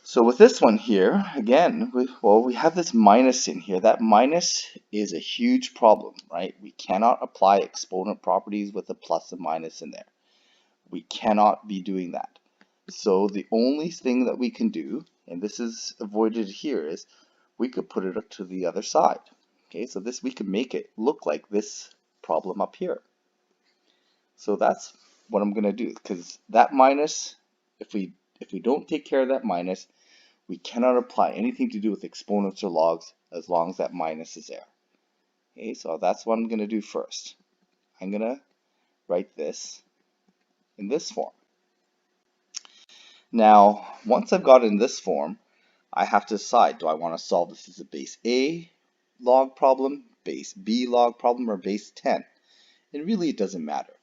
So with this one here, again, we have this minus in here. That minus is a huge problem, right? We cannot apply exponent properties with a plus and minus in there. We cannot be doing that. So the only thing that we can do, and this is avoided here, is we could put it up to the other side. Okay, so this we could make it look like this problem up here. So that's what I'm going to do, because that minus, if we don't take care of that minus, we cannot apply anything to do with exponents or logs as long as that minus is there. Okay, so that's what I'm going to do first. I'm going to write this in this form. Now, once I've got it in this form, I have to decide, do I want to solve this as a base A log problem, base B log problem, or base 10? And really it doesn't matter.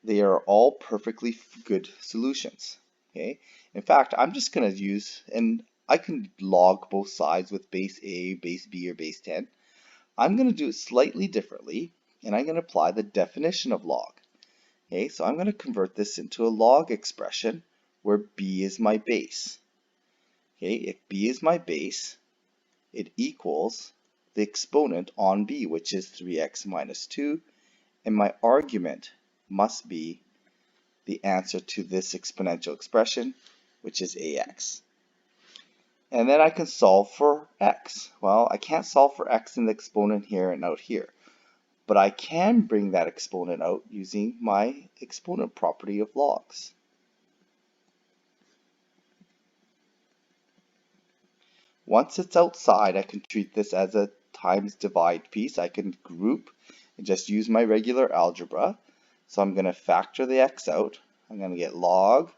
They are all perfectly good solutions. Okay. In fact, I'm just going to use, and I can log both sides with base A, base B, or base 10. I'm going to do it slightly differently, and I'm going to apply the definition of log. Okay, so I'm going to convert this into a log expression where B is my base. Okay, if B is my base, it equals the exponent on B, which is 3x minus 2, and my argument must be the answer to this exponential expression, which is ax. And then I can solve for x. Well, I can't solve for x in the exponent here and out here, but I can bring that exponent out using my exponent property of logs. Once it's outside, I can treat this as a times divide piece. I can group and just use my regular algebra. So I'm going to factor the x out. I'm going to get log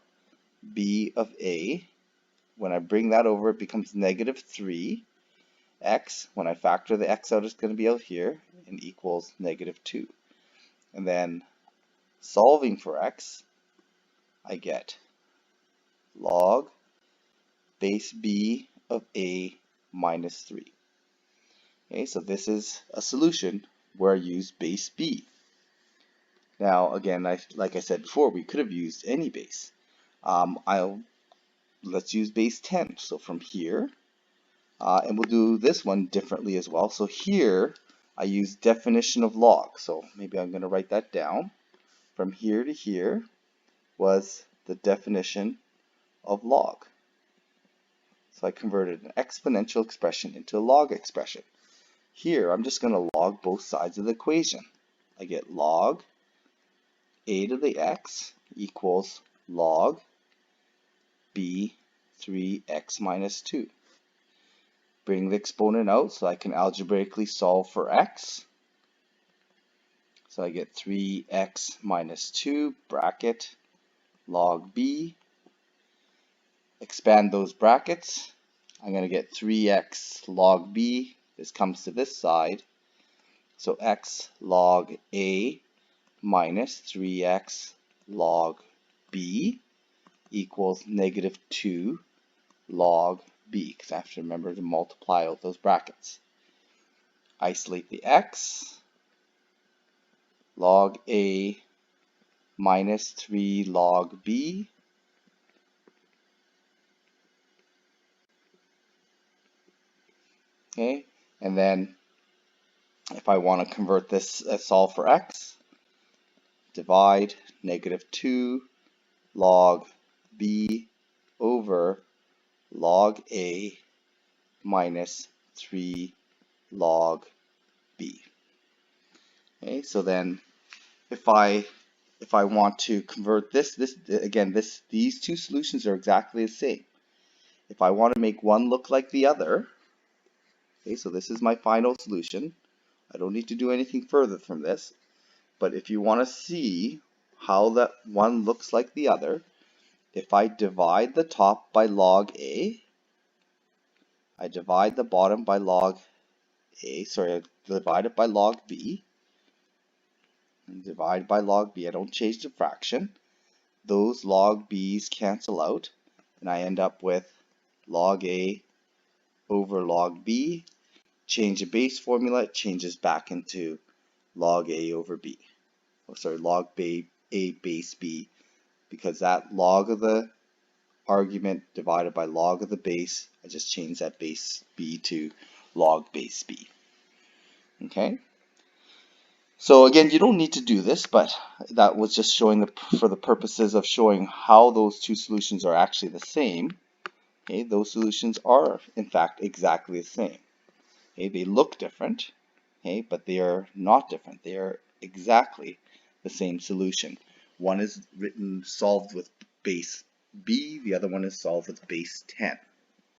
b of a. When I bring that over, it becomes negative 3. X, when I factor the x out, it's going to be out here and equals negative 2. And then solving for x, I get log base b of a minus 3. Okay, so this is a solution where I use base b. Now, again, like I said before, we could have used any base. Let's use base 10. So from here, and we'll do this one differently as well. So here, I use definition of log. So maybe I'm going to write that down. From here to here was the definition of log. So I converted an exponential expression into a log expression. Here, I'm just going to log both sides of the equation. I get log a to the x equals log b 3x minus 2. Bring the exponent out so I can algebraically solve for x. So I get 3x minus 2 bracket log b. Expand those brackets. I'm going to get 3x log b. This comes to this side. So x log a minus 3x log b equals negative 2 log b, because I have to remember to multiply out those brackets. Isolate the x. Log a minus 3 log b okay, and then if I want to convert this as solve for x, divide negative 2 log b over log a minus 3 log b. Okay, so then if I want to convert these two solutions are exactly the same. If I want to make one look like the other, okay, so this is my final solution. I don't need to do anything further from this. But if you want to see how that one looks like the other, if I divide the top by log a, I divide the bottom by log a, I divide it by log b, and divide by log b. I don't change the fraction. Those log b's cancel out, and I end up with log a over log b. Change the base formula, it changes back into log a over b. Log a base b, because that log of the argument divided by log of the base. I just changed that base b to log base b. Okay? So again, you don't need to do this, but that was just showing for the purposes of showing how those two solutions are actually the same. Okay, those solutions are in fact exactly the same. Okay, they look different, okay, but they are not different. They are exactly the same solution. One is solved with base b, the other one is solved with base 10.